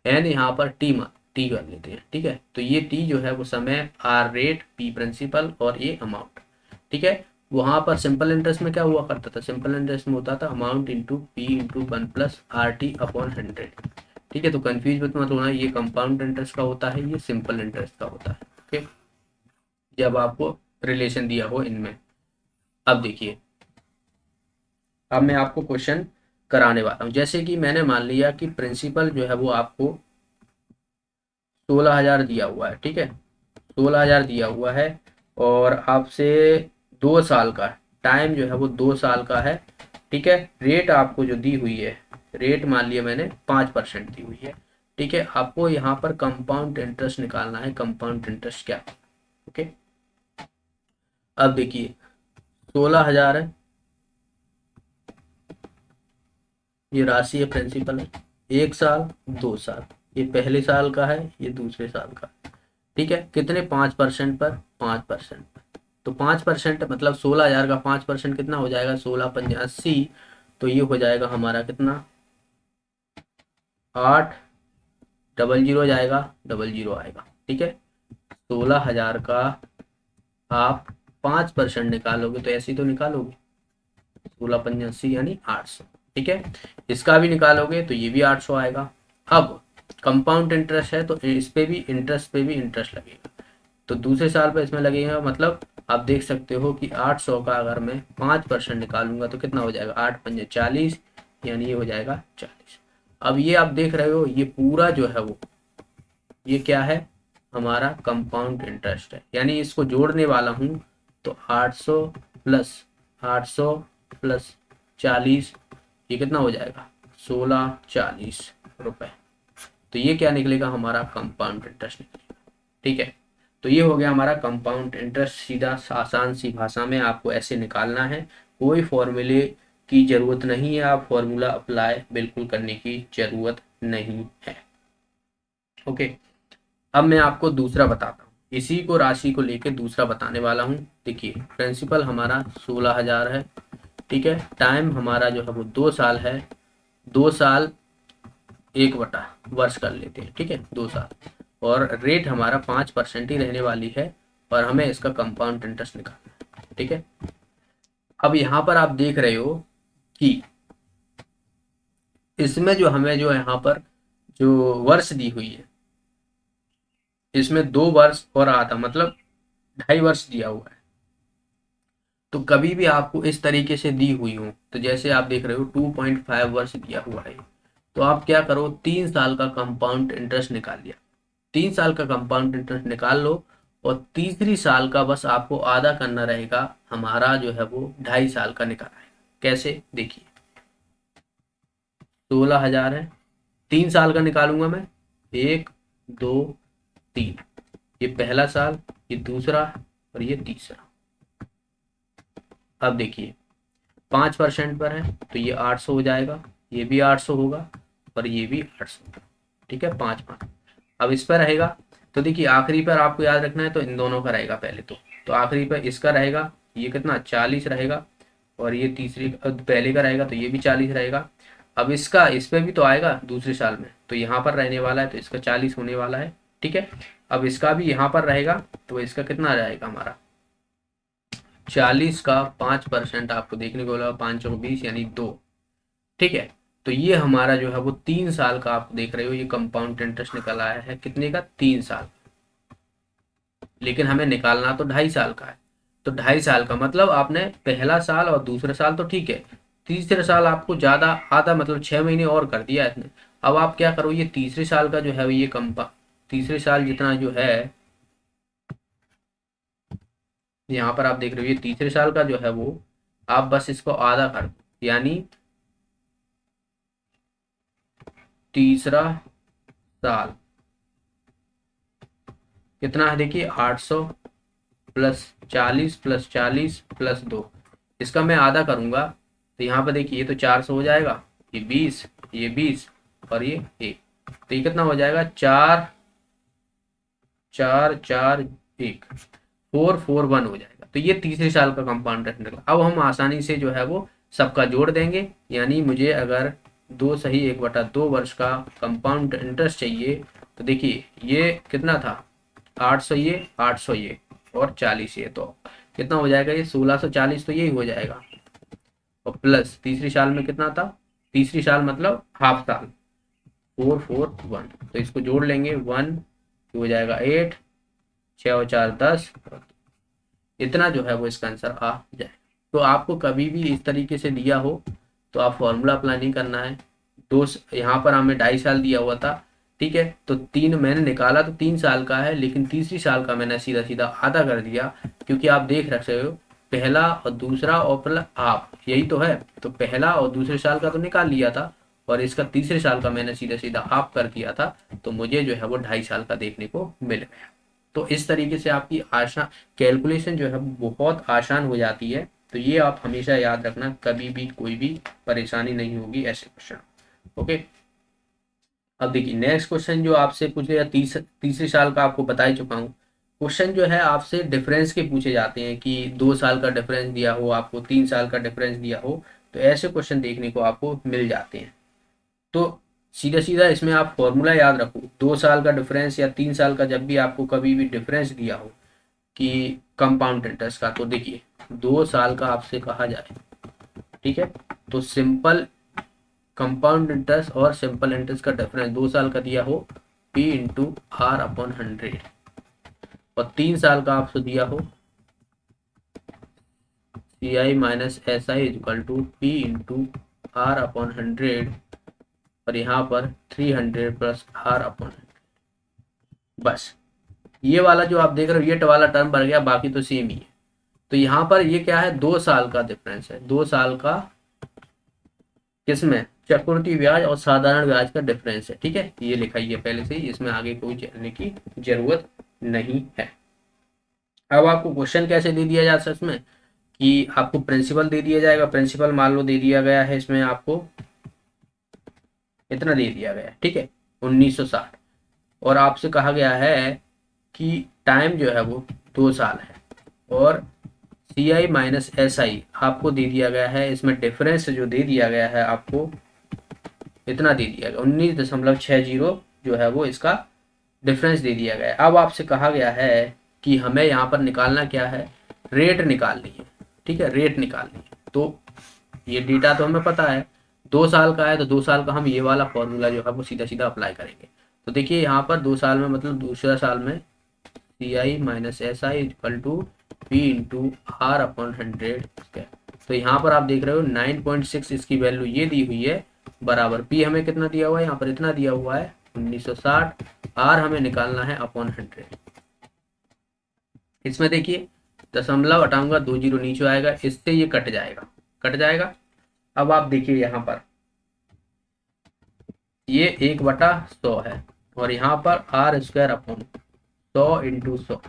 एन यहाँ पर टी कर लेते हैं, ठीक है। तो ये टी जो है वो समय, आर रेट, पी प्रिंसिपल और ये अमाउंट, ठीक है। वहां पर सिंपल इंटरेस्ट में क्या हुआ करता था, सिंपल इंटरेस्ट में होता था amount into P into 1 plus R T upon 100, ठीक है। तो कंफ्यूज मत होना, ये कंपाउंड इंटरेस्ट का होता है, ये सिंपल इंटरेस्ट का होता है, ओके, जब आपको रिलेशन दिया हो इनमें। अब देखिए, अब मैं आपको क्वेश्चन कराने वाला हूँ। जैसे कि मैंने मान लिया कि प्रिंसिपल जो है वो आपको 16,000 दिया हुआ है, ठीक है, 16,000 दिया हुआ है, और आपसे 2 साल का टाइम जो है वो 2 साल का है, ठीक है। रेट आपको जो दी हुई है, रेट मान लिया मैंने 5% दी हुई है, ठीक है। आपको यहाँ पर कंपाउंड इंटरेस्ट निकालना है, कंपाउंड इंटरेस्ट क्या, ओके। अब देखिए 16,000 है, ये राशि है, प्रिंसिपल है, 1 साल 2 साल, ये पहले साल का है, ये दूसरे साल का, ठीक है। कितने, 5% पर 5%, तो 5% मतलब 16,000 का 5% कितना हो जाएगा, 16×5 = 80, तो ये हो जाएगा हमारा कितना, 8, डबल जीरो जाएगा, डबल जीरो आएगा, ठीक है। 16,000 का आप 5% निकालोगे तो ऐसे ही तो निकालोगे, 16×5 = 80 यानी 800, ठीक है। इसका भी निकालोगे तो ये भी 800 आएगा। अब कंपाउंड इंटरेस्ट है तो इस पे भी इंटरेस्ट लगेगा, तो दूसरे साल पर इसमें लगेगा, मतलब आप देख सकते हो कि 800 का अगर मैं 5% निकालूंगा तो कितना हो जाएगा, 8×5 = 40, यानी ये हो जाएगा 40। अब ये आप देख रहे हो, ये पूरा जो है वो, ये क्या है, हमारा कंपाउंड इंटरेस्ट है, यानी इसको जोड़ने वाला हूँ तो 800 प्लस 800 प्लस 40, ये कितना हो जाएगा, 1640 रुपए। तो ये क्या निकलेगा, हमारा कंपाउंड इंटरेस्ट निकलेगा, ठीक है। तो ये हो गया हमारा कंपाउंड इंटरेस्ट, सीधा आसान सी भाषा में आपको ऐसे निकालना है, कोई फॉर्मूले की जरूरत नहीं है, आप फॉर्मूला अप्लाई बिल्कुल करने की जरूरत नहीं है, ओके। अब मैं आपको दूसरा बताता हूँ, इसी को राशि को लेके दूसरा बताने वाला हूँ। देखिए प्रिंसिपल हमारा 16,000 है, ठीक है। टाइम हमारा जो है वो 2 साल है, 2 साल 1/वर्ष कर लेते हैं, ठीक है, 2 साल, और रेट हमारा 5% ही रहने वाली है, और हमें इसका कंपाउंड इंटरेस्ट निकालना है, ठीक है। अब यहाँ पर आप देख रहे हो कि इसमें जो हमें जो यहाँ पर जो वर्ष दी हुई है, इसमें 2 वर्ष और आधा, मतलब 2.5 वर्ष दिया हुआ है। तो कभी भी आपको इस तरीके से दी हुई हो, तो जैसे आप देख रहे हो 2.5 वर्ष दिया हुआ है, तो आप क्या करो, 3 साल का कंपाउंड इंटरेस्ट निकाल लिया, 3 साल का कंपाउंड इंटरेस्ट निकाल लो, और तीसरी साल का बस आपको आधा करना रहेगा, हमारा जो है वो 2.5 साल का निकाला है। कैसे, देखिए 16,000 है, 3 साल का निकालूंगा मैं, 1 2 3, ये पहला साल, ये दूसरा, और ये तीसरा। अब देखिए 5% पर है तो ये 800 हो जाएगा, ये भी 800 होगा, और ये भी 800 होगा, ठीक है, 5×5। अब इस पर रहेगा, तो देखिए आखिरी पर आपको याद रखना है, तो इन दोनों का रहेगा पहले, तो आखिरी पर इसका रहेगा, ये कितना 40 रहेगा, और ये तीसरी पहले का रहेगा तो ये भी 40 रहेगा। अब इसका इस पर भी तो आएगा दूसरे साल में, तो यहाँ पर रहने वाला है, तो इसका 40 होने वाला है, ठीक है। अब इसका भी यहाँ पर रहेगा, तो इसका कितना रहेगा हमारा, 40 का 5% आपको देखने को मिला, 5×20 यानी 2, ठीक है। तो ये हमारा जो है वो 3 साल का आप देख रहे हो, ये कंपाउंड इंटरेस्ट निकल आया है, कितने का, 3 साल, लेकिन हमें निकालना तो 2.5 साल का है। तो 2.5 साल का मतलब आपने पहला साल और दूसरा साल तो ठीक है, तीसरे साल आपको ज्यादा आधा, मतलब 6 महीने और कर दिया इसने। अब आप क्या करो, ये तीसरे साल का जो है ये तीसरे साल जितना जो है, यहाँ पर आप देख रहे हो ये तीसरे साल का जो है वो, आप बस इसको आधा कर दो, यानी तीसरा साल कितना है, देखिए 800 प्लस 40 प्लस 40 प्लस 2, इसका मैं आधा करूंगा, तो यहाँ पर देखिए ये तो 400 हो जाएगा, ये 20, ये 20, और ये 1, तो ये कितना हो जाएगा, 4 4 4 1 4 4 1 हो जाएगा। तो ये तीसरे साल का कंपाउंड इंटरेस्ट निकला। अब हम आसानी से जो है वो सबका जोड़ देंगे, यानी मुझे अगर 2 सही 1/2 वर्ष का कंपाउंड इंटरेस्ट चाहिए, तो देखिए ये कितना था, 800 ये, 800 ये और 40 ये, तो कितना हो जाएगा, ये 1640 तो यही हो जाएगा। और प्लस तीसरी साल में कितना था, तीसरी साल मतलब हाफ साल, 4 4 1, तो इसको जोड़ लेंगे, 1 हो जाएगा 8, 6 और 4 10, इतना जो है वो इसका आंसर आ जाए। तो आपको कभी भी इस तरीके से दिया हो तो आप फॉर्मूला अप्लाई नहीं करना है। यहाँ पर हमें 2.5 साल दिया हुआ था, ठीक है, तो 3 मैंने निकाला तो 3 साल का है, लेकिन तीसरी साल का मैंने सीधा सीधा आधा कर दिया, क्योंकि आप देख रहे हो पहला और दूसरा और पहला आप यही तो है, तो पहला और दूसरे साल का तो निकाल लिया था और इसका तीसरे साल का मैंने सीधा सीधा आप कर दिया था, तो मुझे जो है वो 2.5 साल का देखने को मिल गया। तो इस तरीके से आपकी आशा कैलकुलेशन जो है बहुत आसान हो जाती है। तो ये आप हमेशा याद रखना, कभी भी कोई भी परेशानी नहीं होगी ऐसे क्वेश्चन। ओके, अब देखिए नेक्स्ट क्वेश्चन जो आपसे पूछे या तीसरे साल का आपको बता ही चुका हूँ। क्वेश्चन जो है आपसे डिफरेंस के पूछे जाते हैं कि 2 साल का डिफरेंस दिया हो आपको, 3 साल का डिफरेंस दिया हो, तो ऐसे क्वेश्चन देखने को आपको मिल जाते हैं। तो सीधा सीधा इसमें आप फॉर्मूला याद रखो, 2 साल का डिफरेंस या 3 साल का जब भी आपको कभी भी डिफरेंस दिया हो कि कंपाउंड इंटरेस्ट का, तो देखिए 2 साल का आपसे कहा जाए, ठीक है, तो सिंपल कंपाउंड इंटरेस्ट और सिंपल इंटरेस्ट का डिफरेंस 2 साल का दिया हो P/R/100, और 3 साल का आपसे दिया हो CI-SI = P/R/100, और यहाँ पर 300 + R/100। बस ये वाला जो आप देख रहे हो ये वाला टर्म बढ़ गया, बाकी तो सेम ही है। तो यहाँ पर ये क्या है, 2 साल का डिफरेंस है, 2 साल का किसमें, चक्रवृद्धि ब्याज और साधारण ब्याज का डिफरेंस है, ठीक है, ये लिखा ही है पहले से ही, इसमें आगे कोई जानने की जरूरत नहीं है। अब आपको क्वेश्चन कैसे दे दिया जाता है इसमें, कि आपको प्रिंसिपल दे दिया जाएगा, प्रिंसिपल मान लो दे दिया गया है, इसमें आपको इतना दे दिया गया है, ठीक है, 1960, और आपसे कहा गया है कि टाइम जो है वो 2 साल है, और CI-SI आपको दे दिया गया है, इसमें डिफरेंस जो दे दिया गया है आपको इतना दे दिया गया, 19.60 जो है वो इसका डिफरेंस दे दिया गया है। अब आपसे कहा गया है कि हमें यहाँ पर निकालना क्या है, रेट निकालनी है, ठीक है, रेट निकालनी है। तो ये डेटा तो हमें पता है 2 साल का है, तो 2 साल का हम ये वाला फॉर्मूला जो है वो सीधा सीधा अप्लाई करेंगे। तो देखिए यहाँ पर 2 साल में मतलब दूसरा साल में CI-SI = P/R/100, तो यहाँ पर आप देख रहे हो 9.6 इसकी वैल्यू ये दी हुई है, बराबर P हमें कितना दिया हुआ है, यहाँ पर इतना दिया हुआ है 1960, R हमें निकालना है /100। इसमें देखिए दशमलव हटाऊंगा 20 नीचे आएगा, इससे ये कट जाएगा, कट जाएगा। अब आप देखिए यहाँ पर ये 1/100 है, और यहाँ पर R² / 100 × 100,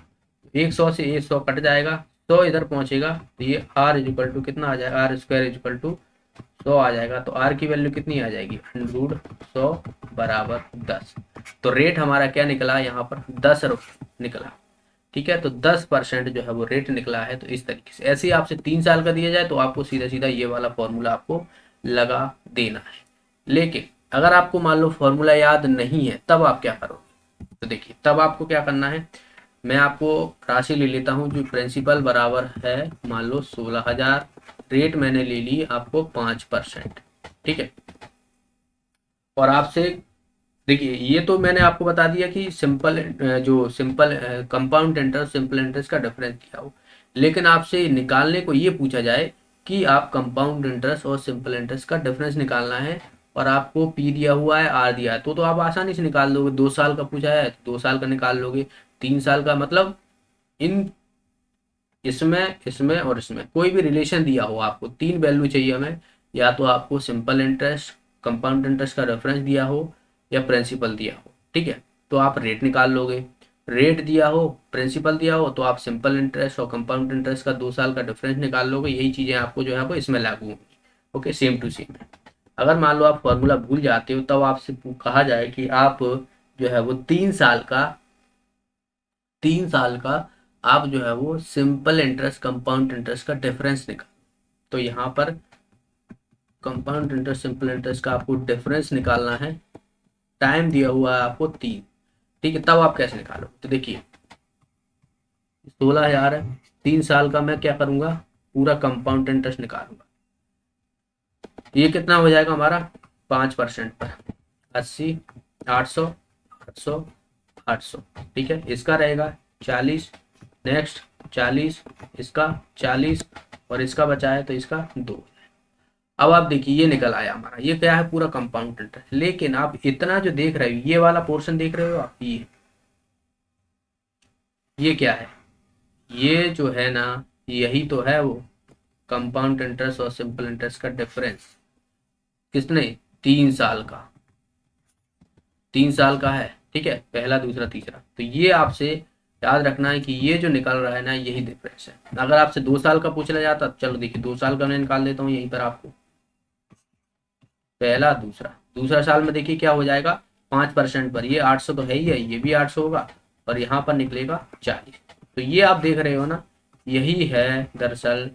100 से 100 कट जाएगा, 100 इधर पहुंचेगा, तो ये R कितना आ जाएगा, R² = 100 आ जाएगा। तो R की वैल्यू कितनी आ जाएगी, √100 = 10। तो रेट हमारा क्या निकला, यहाँ पर 10 रुपये निकला, ठीक है, तो 10% जो है वो रेट निकला है। तो इस तरीके से ऐसे ही आपसे 3 साल का दिया जाए तो आपको सीधा सीधा ये वाला फॉर्मूला आपको लगा देना है। लेकिन अगर आपको मान लो फॉर्मूला याद नहीं है, तब आप क्या करोगे, तो देखिए तब आपको क्या करना है, मैं आपको राशि ले लेता हूँ, जो प्रिंसिपल बराबर है मान लो 16,000, रेट मैंने ले ली आपको 5%, ठीक है, और आपसे देखिए ये तो मैंने आपको बता दिया कि सिंपल जो simple compound interest simple interest का डिफरेंस दिया हो, लेकिन आपसे निकालने को ये पूछा जाए कि आप कंपाउंड इंटरेस्ट और सिंपल इंटरेस्ट का डिफरेंस निकालना है, और आपको P दिया हुआ है, R दिया है, तो आप आसानी से निकाल लोगे। 2 साल का पूछा है तो 2 साल का निकाल लोगे, 3 साल का मतलब इन इसमें इसमें और इसमें कोई भी रिलेशन दिया हो, आपको 3 वैल्यू चाहिए हमें, या तो आपको सिंपल इंटरेस्ट कंपाउंड इंटरेस्ट का रेफरेंस दिया हो या प्रिंसिपल दिया हो, ठीक है, तो आप रेट निकाल लोगे। रेट दिया हो, प्रिंसिपल दिया हो, तो आप सिंपल इंटरेस्ट और कंपाउंड इंटरेस्ट का 2 साल का डिफरेंस निकाल लोगे। यही चीजें आपको जो है वो इसमें लागू होंगी। ओके, सेम टू सेम है। अगर मान लो आप फॉर्मूला भूल जाते हो तब आपसे कहा जाए कि आप जो है वो 3 साल का आप जो है वो सिंपल इंटरेस्ट कंपाउंड इंटरेस्ट का डिफरेंस निकाल। तो यहाँ पर कंपाउंड इंटरेस्ट सिंपल इंटरेस्ट का आपको डिफरेंस निकालना है। टाइम दिया हुआ है आपको 3। ठीक है, तब आप कैसे निकालो? तो देखिए 16,000 है, 3 साल का मैं क्या करूंगा, पूरा कंपाउंड इंटरेस्ट निकालूंगा। ये कितना हो जाएगा हमारा 5% पर 80, 800, 800, 800। ठीक है, इसका रहेगा 40, नेक्स्ट 40, इसका 40 और इसका बचा है तो इसका 2। अब आप देखिए ये निकल आया हमारा, ये क्या है, पूरा कंपाउंड इंटरेस्ट। लेकिन आप इतना जो देख रहे हो, ये वाला पोर्शन देख रहे हो आप, ये क्या है, ये जो है ना, यही तो है वो कंपाउंड इंटरेस्ट और सिंपल इंटरेस्ट का डिफरेंस। किसने? 3 साल का, 3 साल का है। ठीक है, पहला दूसरा तीसरा। तो ये आपसे याद रखना है कि ये जो निकल रहा है ना, यही डिफरेंस है। अगर आपसे 2 साल का पूछ लिया जाता, चलो देखिए 2 साल का मैं निकाल देता हूँ यहीं पर आपको। पहला दूसरा, दूसरा साल में देखिए क्या हो जाएगा, 5% पर ये 800 तो है ही है, ये भी 800 होगा और यहाँ पर निकलेगा 40। तो ये आप देख रहे हो ना, यही है दरअसल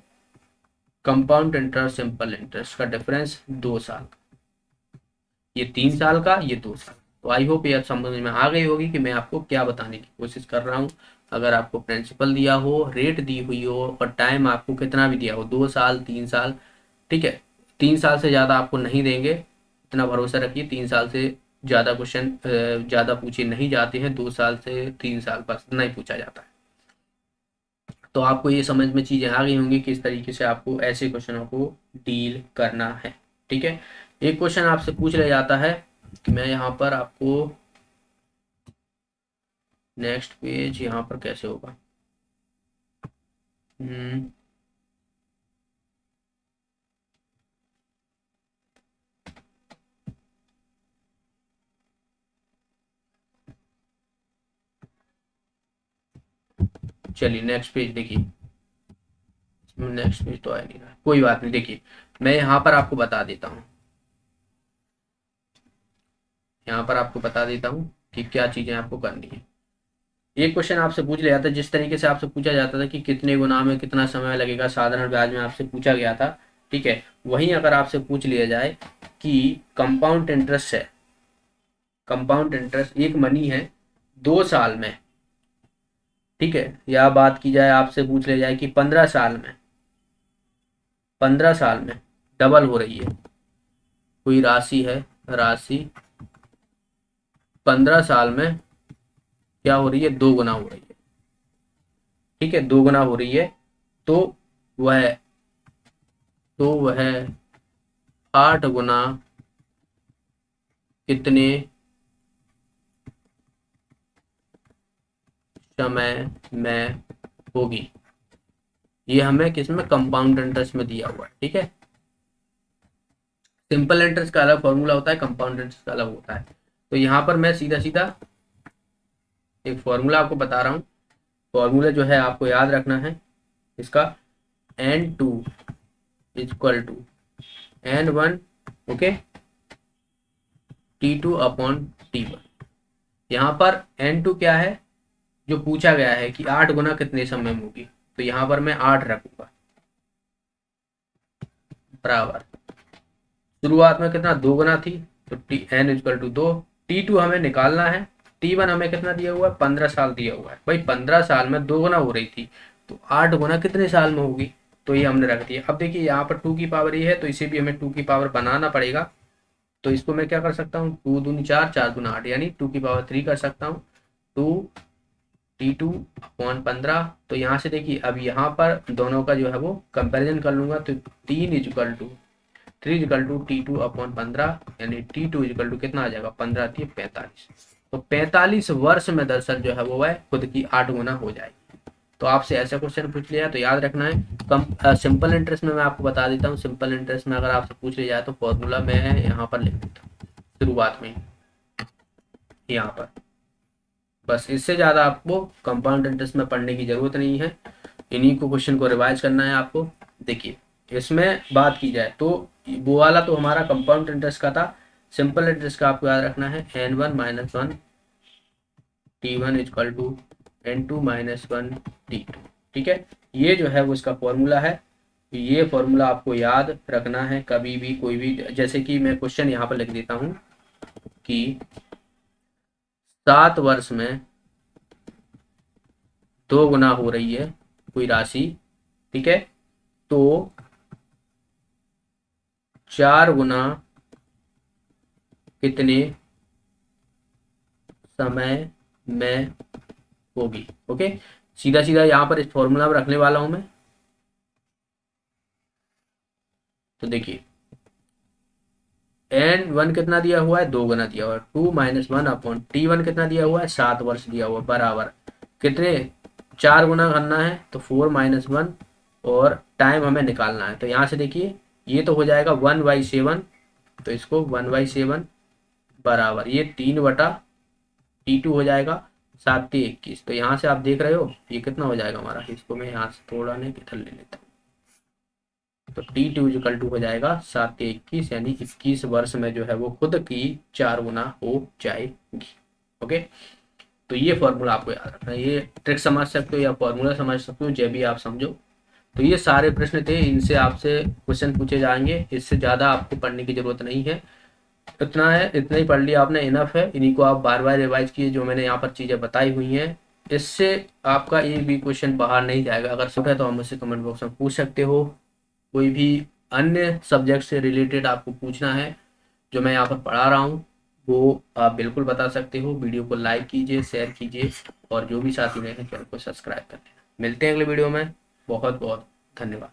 कंपाउंड इंटरेस्ट सिंपल इंटरेस्ट का डिफरेंस 2 साल का। ये 3 साल का, ये 2 साल। तो आई होप ये समझ में आ गई होगी कि मैं आपको क्या बताने की कोशिश कर रहा हूँ। अगर आपको प्रिंसिपल दिया हो, रेट दी हुई हो और टाइम आपको कितना भी दिया हो, 2 साल 3 साल, ठीक है, 3 साल से ज़्यादा आपको नहीं देंगे, इतना भरोसा रखिए। 3 साल से ज़्यादा क्वेश्चन ज़्यादा पूछे नहीं जाते हैं, 2 साल से 3 साल बस नहीं पूछा जाता है। तो आपको ये समझ में चीज़ें आ गई होंगी किस तरीके से आपको ऐसे क्वेश्चनों को डील करना है। ठीक है, एक क्वेश्चन आपसे पूछ लिया जाता है कि मैं यहाँ पर आपको नेक्स्ट पेज यहाँ पर कैसे होगा, चलिए नेक्स्ट पेज देखिए, नेक्स्ट पेज तो आ नहीं रहा, कोई बात नहीं। देखिए मैं यहाँ पर आपको बता देता हूँ, यहाँ पर आपको बता देता हूँ कि क्या चीज़ें आपको करनी है। एक क्वेश्चन आपसे पूछ लिया था, जिस तरीके से आपसे पूछा जाता था कि कितने गुना में कितना समय लगेगा, साधारण ब्याज में आपसे पूछा गया था। ठीक है, वहीं अगर आपसे पूछ लिया जाए कि कंपाउंड इंटरेस्ट है, कंपाउंड इंटरेस्ट एक मनी है 2 साल में, ठीक है, या बात की जाए आपसे पूछ लिया जाए कि 15 साल में, 15 साल में डबल हो रही है कोई राशि है, राशि 15 साल में क्या हो रही है, 2 गुना हो रही है। ठीक है, 2 गुना हो रही है, तो वह तो वह 8 गुना कितने समय में होगी। ये हमें किसमें, कंपाउंड इंटरेस्ट में दिया हुआ है। ठीक है, सिंपल इंटरेस्ट का अलग फॉर्मूला होता है, कंपाउंड इंटरेस्ट का अलग होता है। तो यहाँ पर मैं सीधा सीधा एक फॉर्मूला आपको बता रहा हूँ। फॉर्मूला जो है आपको याद रखना है, इसका N2 equal to N1, okay, T2 upon T1। यहाँ पर N2 क्या है, जो पूछा गया है कि 8 गुना कितने समय में होगी, तो यहाँ पर मैं 8 रखूंगा बराबर, शुरुआत में कितना 2 गुना थी, तो N इक्वल टू 2। T2 हमें निकालना है, T1 हमें कितना दिया हुआ है, 15 साल दिया हुआ है। भाई 15 साल में 2 गुना हो रही थी, तो 8 गुना कितने साल में होगी, तो ये हमने रख दिया। अब देखिए यहाँ पर 2 की पावर ये है, तो इसे भी हमें 2 की पावर बनाना पड़ेगा। तो इसको मैं क्या कर सकता हूँ, 2 दूनी 4, 4 दूना 8, यानी 2 की पावर 3 कर सकता हूँ। 2 T2/15। तो यहाँ से देखिए अब यहाँ पर दोनों का जो है वो कंपैरिजन कर लूंगा, तो 3 इक्वल टू T2/15, यानी T2 इक्वल टू कितना आ जाएगा, 15 थी 45। तो 45 वर्ष में दरअसल जो है वो है खुद की 8 गुना हो जाएगी। तो आपसे ऐसा क्वेश्चन पूछ लिया तो याद रखना है। सिंपल इंटरेस्ट में मैं आपको बता देता हूँ, सिंपल इंटरेस्ट में अगर आपसे पूछ लिया जाए तो फॉर्मूला मैं यहाँ पर लिख देता हूँ शुरुआत में, यहाँ पर। बस इससे ज़्यादा आपको कंपाउंड इंटरेस्ट में पढ़ने की ज़रूरत नहीं है, इन्हीं को क्वेश्चन को रिवाइज करना है आपको। देखिए इसमें बात की जाए तो वो वाला तो हमारा कंपाउंड इंटरेस्ट का था। सिंपल इंटरेस्ट का आपको याद रखना है n1 - 1 t1 equal to n2 - 1 t2। ठीक है, ये जो है वो इसका फॉर्मूला है। ये फॉर्मूला आपको याद रखना है कभी भी कोई भी, जैसे कि मैं क्वेश्चन यहाँ पर लिख देता हूँ कि 7 वर्ष में 2 गुना हो रही है कोई राशि, ठीक है, तो 4 गुना कितने समय में होगी। ओके, सीधा सीधा यहाँ पर इस फॉर्मूला में रखने वाला हूं मैं। तो देखिए n1 कितना दिया हुआ है, 2 गुना दिया हुआ है, 2 - 1 अपॉन t1 कितना दिया हुआ है, 7 वर्ष दिया हुआ है, बराबर कितने 4 गुना करना है तो 4 - 1 और टाइम हमें निकालना है। तो यहाँ से देखिए ये तो हो जाएगा 1/7, तो इसको 1/7 बराबर ये 3/T2 हो जाएगा 7×3 = 21। तो यहाँ से आप देख रहे हो ये कितना हो जाएगा हमारा, इसको मैं यहाँ से थोड़ा नहीं इधर ले लेता हूँ। तो T2 = हो जाएगा 7×3 = 21, यानी 21 वर्ष में जो है वो खुद की 4 गुना हो जाएगी। ओके, तो ये फॉर्मूला आपको याद रखना है। ये ट्रिक समझ सकते हो या फॉर्मूला समझ सकते हो, जब भी आप समझो। तो ये सारे प्रश्न थे, इनसे आपसे क्वेश्चन पूछे जाएंगे, इससे ज़्यादा आपको पढ़ने की ज़रूरत नहीं है। इतना है, इतना ही पढ़ लिया आपने, इनफ है। इन्हीं को आप बार बार रिवाइज कीजिए जो मैंने यहाँ पर चीज़ें बताई हुई हैं। इससे आपका एक भी क्वेश्चन बाहर नहीं जाएगा। अगर शक है तो आप मुझसे कमेंट बॉक्स में पूछ सकते हो। कोई भी अन्य सब्जेक्ट से रिलेटेड आपको पूछना है जो मैं यहाँ पर पढ़ा रहा हूँ, वो आप बिल्कुल बता सकते हो। वीडियो को लाइक कीजिए, शेयर कीजिए, और जो भी साथी नए हैं चैनल को सब्सक्राइब कर लेना। मिलते हैं अगले वीडियो में। बहुत बहुत धन्यवाद।